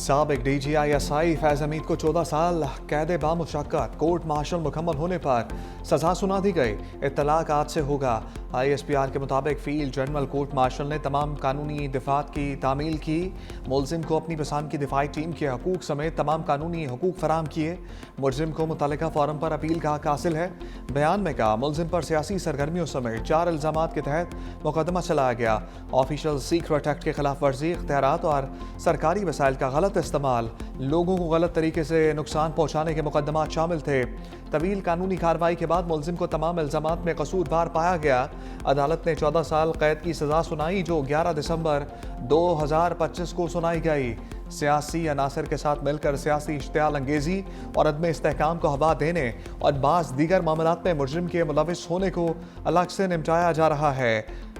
साबिक DGISI फैज हमीद को 14 साल कैद बामुशक्कत कोर्ट मार्शल मुकम्मल होने पर सजा सुना दी गई। इत्तलाक आज से होगा। ISPR के मुताबिक फील्ड जनरल कोर्ट मार्शल ने तमाम कानूनी दिफात की तामील की। मुलजिम को अपनी पसंद की दिफाई टीम के हकूक समेत तमाम कानूनी हकूक फराम किए। मुलजिम को मुतल्लिका फॉरम पर अपील का हक हासिल है। बयान में कहा मुलजिम पर सियासी सरगर्मियों समेत 4 इल्जामात के तहत मुकदमा चलाया गया। ऑफिशियल सीक्रेट एक्ट के खिलाफ वर्जी, इख्तियारात और सरकारी वसाइल का गलत इस्तेमाल, लोगों को गलत तरीके से नुकसान पहुंचाने के मुकदमा शामिल थे। तवील कानूनी कार्रवाई के बाद मुलजिम को तमाम इल्जामात में कसूरवार पाया गया। अदालत ने 14 साल कैद की सजा सुनाई जो 11 दिसंबर 2025 को सुनाई गई। सियासी अनासर के साथ मिलकर सियासी इश्तियाल अंगेजी और अदम इस्तेहकाम को हवा देने और बाज़ दीगर मामलात में मुजरिम के मुलविस होने को अलग से निपटाया जा रहा है।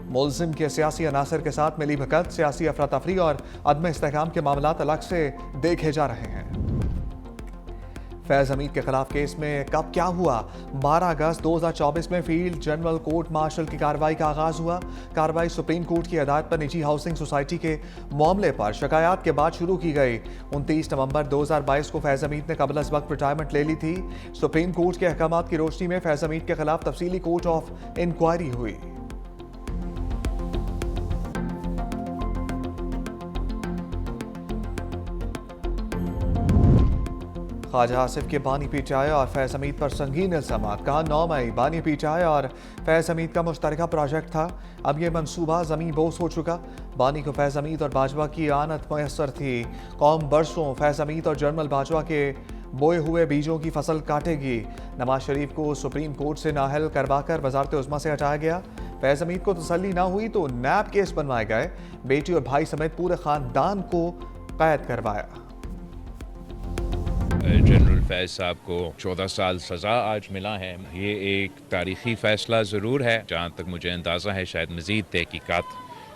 मुलजिम के सियासी अनासर के साथ मिली भगत, सियासी अफरा तफरी और अदम इस्तेहकाम के मामलात अलग से देखे जा रहे हैं। फैज हमीद के खिलाफ केस में कब क्या हुआ? 12 अगस्त 2024 में फील्ड जनरल कोर्ट मार्शल की कार्रवाई का आगाज हुआ। कार्रवाई सुप्रीम कोर्ट की हदायत पर निजी हाउसिंग सोसाइटी के मामले पर शिकायत के बाद शुरू की गई। 29 नवंबर 2022 को फैज हमीद ने कबल अज़ वक्त रिटायरमेंट ले ली थी। सुप्रीम कोर्ट के अहकामात की रोशनी में फैज हमीद के खिलाफ तफसीली कोर्ट ऑफ इंक्वायरी हुई। ख्वाजा आसिफ के बानी पीटीआई और फैज हमीद पर संगीन इल्जामात। कहा 9 मई बानी पीटीआई और फैज हमीद का मुश्तरका प्रोजेक्ट था। अब यह मंसूबा ज़मीन बोस हो चुका। बानी को फैज हमीद और बाजवा की आनत मैसर थी। कौम बरसों फैज हमीद और जनरल बाजवा के बोए हुए बीजों की फसल काटेगी। नवाज शरीफ को सुप्रीम कोर्ट से नाअहल करवाकर वजारत उज़्मा से हटाया गया। फैज हमीद को तसल्ली ना हुई तो नैब केस बनवाए गए। बेटी और भाई समेत पूरे खानदान को कैद करवाया। जनरल फैज साहब को 14 साल सज़ा आज मिला है। ये एक तारीखी फ़ैसला ज़रूर है। जहाँ तक मुझे अंदाज़ा है शायद मज़ीद तहकीकात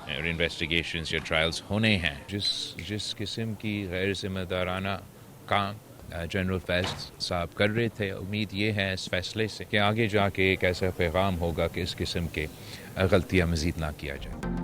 और इन्वेस्टिगेशंस या ट्रायल्स होने हैं। जिस किस्म की गैर ज़िम्मेदाराना काम जनरल फैज साहब कर रहे थे, उम्मीद ये है इस फैसले से कि आगे जाके एक ऐसा पैगाम होगा कि इस किस्म के गलतियाँ मज़ीद ना किया जाए।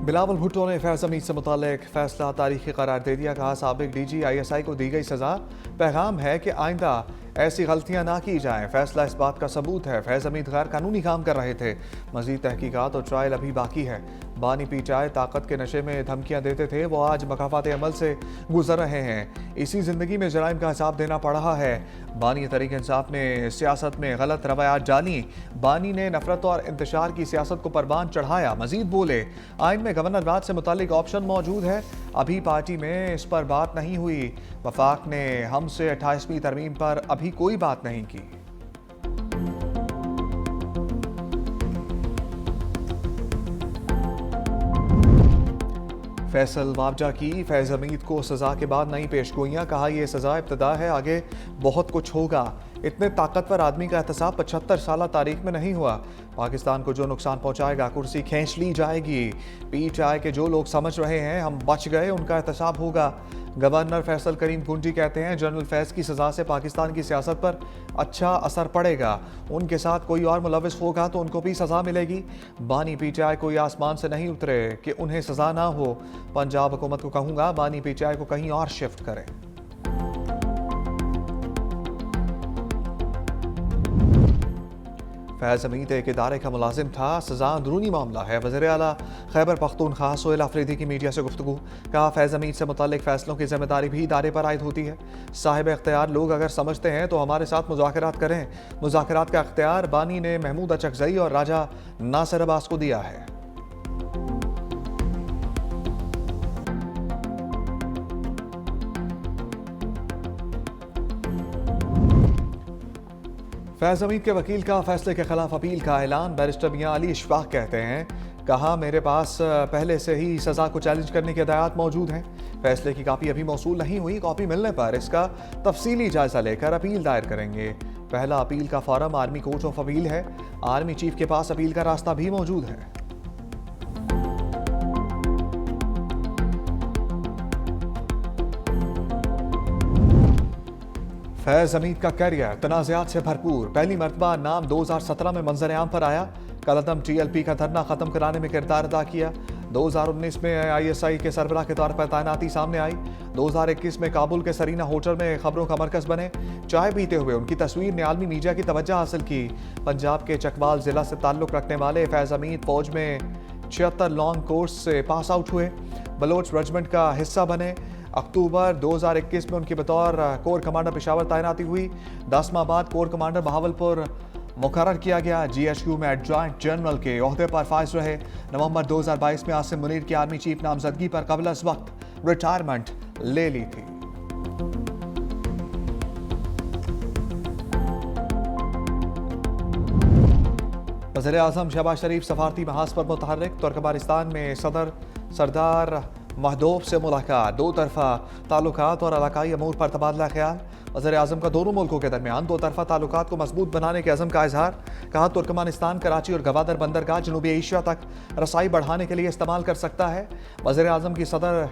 बिलावल भुट्टो ने फैज हमीद से मुतालिक फैसला तारीखी करार दे दिया। कहा साबिक DGISI को दी गई सजा पैगाम है कि आइंदा ऐसी गलतियां ना की जाएं। फैसला इस बात का सबूत है फैज हमीद गैर कानूनी काम कर रहे थे। मजीद तहकीकात और ट्रायल अभी बाकी है। बानी पीटीआई ताकत के नशे में धमकियां देते थे, वो आज मकाफात अमल से गुजर रहे हैं। इसी जिंदगी में जराइम का हिसाब देना पड़ रहा है। बानी तहरीक इंसाफ ने सियासत में गलत रवायात डाली। बानी ने नफरत और इंतशार की सियासत को परवान चढ़ाया। मजीद बोले आइन में गवर्नर राज से मुतालिक ऑप्शन मौजूद है, अभी पार्टी में इस पर बात नहीं हुई। वफाक ने हमसे 28वीं तरमीम पर अभी कोई बात नहीं की। फैसल वाबजा की फैज हमीद को सजा के बाद नई पेशगोइयां। कहा यह सजा इब्तदा है, आगे बहुत कुछ होगा। इतने ताकतवर आदमी का एहतसाब 75 साल तारीख में नहीं हुआ। पाकिस्तान को जो नुकसान पहुंचाएगा कुर्सी खींच ली जाएगी। पीटीआई के जो लोग समझ रहे हैं हम बच गए, उनका एहतसाब होगा। गवर्नर फैसल करीम कुंजी कहते हैं जनरल फैज की सजा से पाकिस्तान की सियासत पर अच्छा असर पड़ेगा। उनके साथ कोई और मुलविस होगा तो उनको भी सजा मिलेगी। बानी पीटीआई कोई आसमान से नहीं उतरे कि उन्हें सजा ना हो। पंजाब हुकूमत को कहूंगा बानी पीटीआई को कहीं और शिफ्ट करें। फैज हमीद एक इदारे का मुलाजिम था, सजा अंदरूनी मामला है। वज़ीर आला खैबर पख्तूनख्वा सोहेल अफरीदी की मीडिया से गुफ्तगू। कहा फैज हमीद से मुतालिक फैसलों की जिम्मेदारी भी इदारे पर आयद होती है। साहिब इख्तियार लोग अगर समझते हैं तो हमारे साथ मुज़ाकरात करें। मुज़ाकरात का इख्तियार बानी ने महमूद अचकज़ई और राजा नासिर अब्बास को दिया है। फैज हमीद के वकील का फैसले के खिलाफ अपील का ऐलान। बैरिस्टर मियां अली इशफाक कहते हैं, कहा मेरे पास पहले से ही सज़ा को चैलेंज करने की हिदायत मौजूद हैं। फैसले की कापी अभी मौसूल नहीं हुई। कॉपी मिलने पर इसका तफसीली जायजा लेकर अपील दायर करेंगे। पहला अपील का forum army court of appeal है। आर्मी चीफ के पास अपील का रास्ता भी मौजूद है। फैज हमीद का कैरियर तनाज़ात से भरपूर। पहली मरतबा नाम 2017 में मंजर आम पर आया। कलअदम TLP का धरना खत्म कराने में किरदार अदा किया। 2019 में ISI के सरबराह के तौर पर तैनाती सामने आई। 2021 में काबुल के सरीना होटल में खबरों का मरकज बने। चाय पीते हुए उनकी तस्वीर ने आलमी मीडिया की तवज्जो हासिल की। पंजाब के चकवाल जिला से ताल्लुक रखने वाले फैज अमीद फौज में 76 लॉन्ग कोर्स से पास आउट हुए। बलोच रेजिमेंट का हिस्सा बने। अक्टूबर 2021 में उनकी बतौर कोर कमांडर पेशावर तैनाती हुई। 10 माह बाद कोर कमांडर बहावलपुर मुकर्रर किया गया। GHQ में एडजॉइंट जनरल के ओहदे पर फाइज रहे। नवंबर 2022 में आसिम मुनीर की आर्मी चीफ नामजदगी पर कबल अज वक्त रिटायरमेंट ले ली थी। वज़ीर आज़म शहबाज शरीफ सफारती महाज पर मुतहर्रिक। तुर्कमेनिस्तान में सदर सरदार महदूब से मुलाकात। दो तरफा ताल्लुकात और इलाकाई अमूर पर तबादला ख्याल। वज़ीर आज़म का दोनों मुल्कों के दरमियान दो तरफा ताल्लुकात को मजबूत बनाने के अज़म का इजहार। कहा तुर्कमेनिस्तान कराची और गवादर बंदरगाह जनूबी एशिया तक रसाई बढ़ाने के लिए इस्तेमाल कर सकता है। वज़ीर आज़म की सदर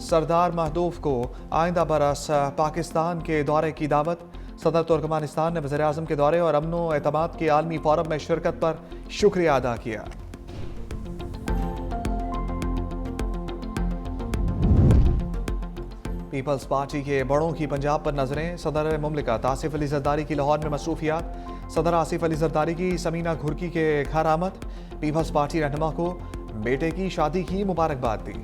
सरदार महदूब को आइंदा बरस पाकिस्तान के दौरे की दावत। सदर तुर्कमेनिस्तान ने वज़ीर आज़म के दौरे और अमन व एतमाद के आलमी फोरम में शिरकत पर शुक्रिया अदा किया। पीपल्स पार्टी के बड़ों की पंजाब पर नजरें। सदर मुमलिकत आसिफ अली जरदारी की लाहौर में मसरूफियात। सदर आसिफ अली जरदारी की समीना घुरकी के घर आमद। पीपल्स पार्टी रहनुमा को बेटे की शादी की मुबारकबाद दी।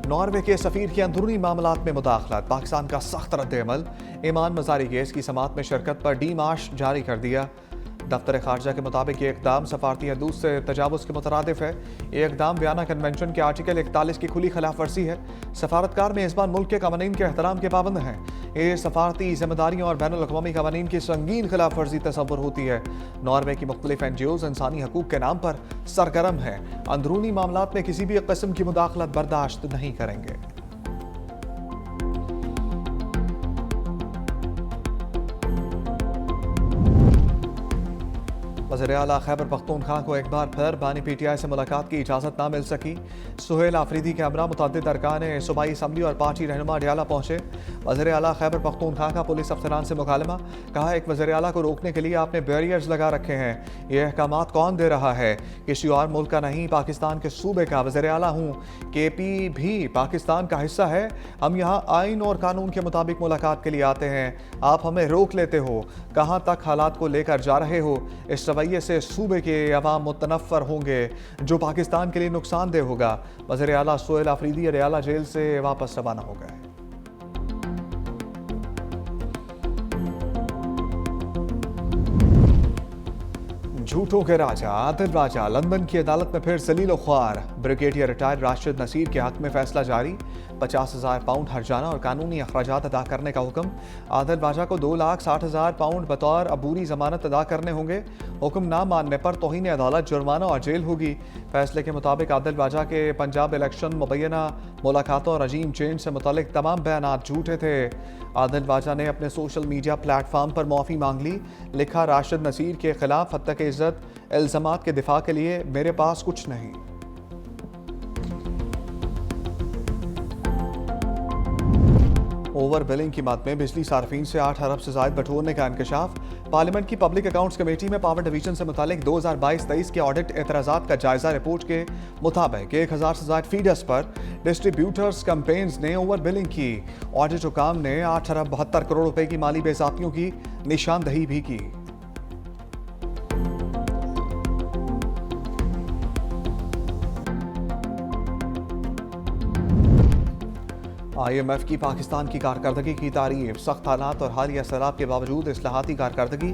नॉर्वे के सफीर की अंदरूनी मामलात में मुदाखलत। पाकिस्तान का सख्त रद्द-ए-अमल। ईमान मजारी केस की समात में शिरकत पर डीमार्श जारी कर दिया। दफ्तर खारजा के मुताबिक ये इकदाम सफारती हदूद से तजावुज़ के मुतरादिफ है। ये इकदाम वियना कन्वेंशन के आर्टिकल 41 की खुली खिलाफ वर्जी है। सफारतकार मेज़बान मुल्क के कवानीन के एहतराम के पाबंद हैं। ये सफारती जिम्मेदारियों और बैनुल अक़वामी कवानीन की संगीन खिलाफ वर्जी तस्वुर होती है। नॉर्वे की मुख्तलिफ NGOs इंसानी हकूक़ के नाम पर सरगर्म हैं। अंदरूनी मामलात में किसी भी किस्म की मुदाखलत बर्दाश्त नहीं करेंगे। वज़ीर आला खैबर पख्तूनख्वा को एक बार फिर बानी PTI से मुलाकात की इजाज़त ना मिल सकी। सुहेल आफरीदी के हमरा मुतअद्दिद अरकान सूबाई असम्बली और पार्टी रहनुमा अडियाला पहुंचे। वज़ीर आला खैबर पख्तूनख्वा का पुलिस अफसरान से मुकालमा। कहा एक वज़ीर आला को रोकने के लिए आपने बैरियर्स लगा रखे हैं। ये अहकामात कौन दे रहा है? किसी और मुल्क का नहीं, पाकिस्तान के सूबे का वज़ीर आला हूँ। KP भी पाकिस्तान का हिस्सा है। हम यहाँ आइन और कानून के मुताबिक मुलाकात के लिए आते हैं। आप हमें रोक लेते हो। कहाँ तक हालात को लेकर जा रहे हो? इस रवैये से सूबे के अवाम मुतनफ़र होंगे, जो पाकिस्तान के लिए नुकसानदेह होगा। वज़ीर आला सुहेल आफरीदी अडियाला जेल से वापस रवाना हो गए। झूठों के राजा आदिल राजा लंदन की अदालत में फिर जलील ख्वार। ब्रिगेडियर रिटायर्ड राशिद नसीर के हक में फैसला जारी। 50,000 पाउंड हर्जाना और कानूनी अखराजात अदा करने का हुक्म। आदिल राजा को 2,60,000 पाउंड बतौर अबूरी जमानत अदा करने होंगे। हुक्म ना मानने पर तौहीन अदालत, जुर्माना और जेल होगी। फैसले के मुताबिक आदिल राजा के पंजाब इलेक्शन, मुबैना मुलाकातों और रजीम चेंज से मुतालिक तमाम बयानात झूठे थे। आदिल राजा ने अपने सोशल मीडिया प्लेटफॉर्म पर माफ़ी मांग ली। लिखा, राशिद नसीर के खिलाफ हद तक इज्जत इल्ज़ामात के दिफा के लिए मेरे पास कुछ नहीं। ओवर बिलिंग की मद में बिजली सार्फिन से 8 अरब से ज़ायद बटोरने का इंकशाफ। पार्लियामेंट की पब्लिक अकाउंट्स कमेटी में पावर डिवीजन से मुतालिक 2022-23 के ऑडिट एतराज़ात का जायजा। रिपोर्ट के मुताबिक 1000 से ज़ायद फीडर्स पर डिस्ट्रीब्यूटर्स कंपेन्स ने ओवर बिलिंग की। ऑडिट हुकाम ने 8 अरब 72 करोड़ रुपए की माली बेज़ाब्तियों की निशानदही भी की। IMF की पाकिस्तान की कारकर्दगी की तारीफ। सख्त हालात और हालिया सैलाब के बावजूद इस्लाहाती कारकर्दगी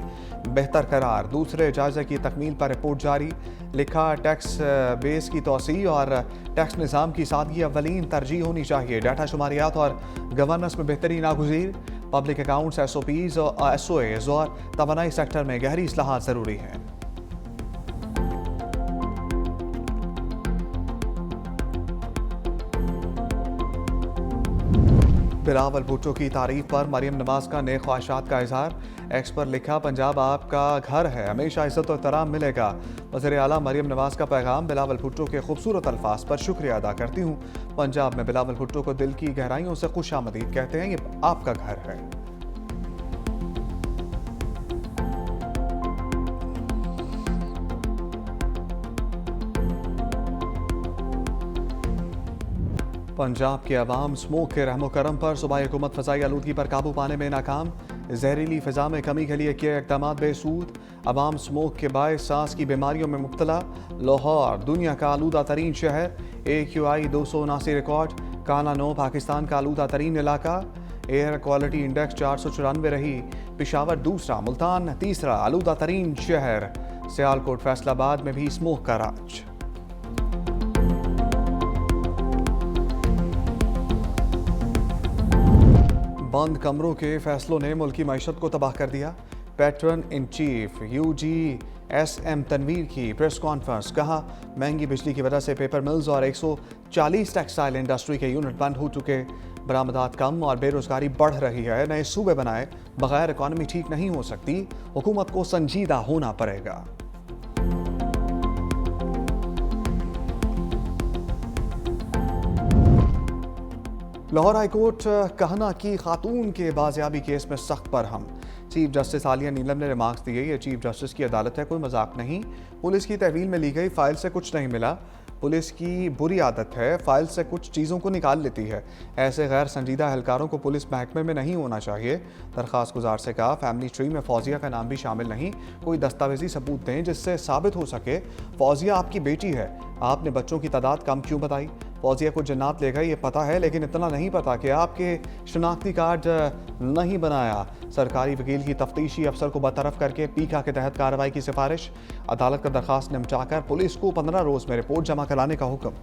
बेहतर करार। दूसरे जायजे की तकमील पर रिपोर्ट जारी। लिखा, टैक्स बेस की तोसी और टैक्स निज़ाम की सादगी अव्वलीन तरजीह होनी चाहिए। डाटा शुमारियात और गवर्नेंस में बेहतरी नागुज़ीर। पब्लिक अकाउंट्स, SOPs और SOAs और तवानाई सेक्टर में गहरी इस्लाहात ज़रूरी हैं। बिलावल भुट्टो की तारीफ पर मरियम नवाज का नेक ख्वाहिशात का इजहार। एक्स पर लिखा, पंजाब आपका घर है, हमेशा इज्जत और एहतराम मिलेगा। वज़ीर आला मरियम नवाज का पैगाम। बिलावल भुट्टो के खूबसूरत अल्फाज पर शुक्रिया अदा करती हूँ। पंजाब में बिलावल भुट्टो को दिल की गहराइयों से खुशामदीद कहते हैं। ये आपका घर है। पंजाब के अवाम स्मोक के रहमो करम पर सूबाई हुकूमत फ़ज़ाई आलूदगी पर काबू पाने में नाकाम। जहरीली फ़िज़ा में कमी के लिए किए इक़दाम बेसूद। अवाम स्मोक के बायस सांस की बीमारियों में मुब्तला। लाहौर दुनिया का आलूदा तरीन शहर। AQI 279 record. काला 9 पाकिस्तान का आलूदा तरीन इलाका। एयर क्वालिटी इंडेक्स 494 रही। पिशावर दूसरा, मुल्तान तीसरा आलूदा तरीन शहर। सियालकोट फैसलाबाद में भी स्मोक का राज। बंद कमरों के फैसलों ने मुल्की मईशत को तबाह कर दिया। Patron in chief UGSM Tanveer की प्रेस कॉन्फ्रेंस। कहा, महंगी बिजली की वजह से पेपर मिल्स और 140 टेक्सटाइल इंडस्ट्री के यूनिट बंद हो चुके। बरामदात कम और बेरोजगारी बढ़ रही है। नए सूबे बनाए बगैर इकॉनमी ठीक नहीं हो सकती। हुकूमत को संजीदा होना पड़ेगा। लाहौर हाईकोर्ट कहना की खातून के बाजियाबी केस में सख्त बरहम। चीफ जस्टिस आलिया नीलम ने रिमार्क्स दिए, ये चीफ जस्टिस की अदालत है, कोई मजाक नहीं। पुलिस की तहवील में ली गई फाइल से कुछ नहीं मिला। पुलिस की बुरी आदत है, फाइल से कुछ चीज़ों को निकाल लेती है। ऐसे गैर संजीदा एहलकारों को पुलिस महकमे में नहीं होना चाहिए। दरख्वास्त गुजार से कहा, फैमिली ट्री में फौजिया का नाम भी शामिल नहीं। कोई दस्तावेजी सबूत दें जिससे साबित हो सके फौजिया आपकी बेटी है। आपने बच्चों की तादाद कम क्यों बताई? फौजिया को जन्नत ले गए ये पता है, लेकिन इतना नहीं पता कि आपके शनाख्ती कार्ड नहीं बनाया। सरकारी वकील की तफ्तीशी अफसर को बरतरफ करके पीका के तहत कार्रवाई की सिफारिश। अदालत का दरखास्त निपटाकर पुलिस को 15 रोज में रिपोर्ट जमा कराने का हुक्म।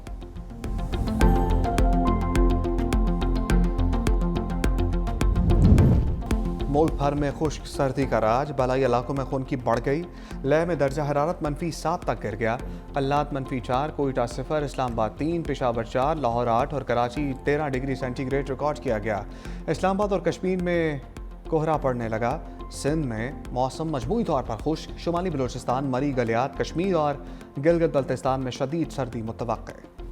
मुल्क भर में खुश्क सर्दी का राज। बलाई इलाकों में खून की बढ़ गई। लेह में दर्जा हरारत -7 तक गिर गया। अल्लात -4, कोयटा 0, इस्लामाबाद 3, पेशावर 4, लाहौर 8 और कराची 13 डिग्री सेंटीग्रेड रिकॉर्ड किया गया। इस्लामाबाद और कश्मीर में कोहरा पड़ने लगा। सिंध में मौसम मजमूई तौर पर खुश्क। शुमाली बलूचिस्तान, मरी, गलियात, कश्मीर और गिलगित बल्तिस्तान में शदीद सर्दी मुतवक्के।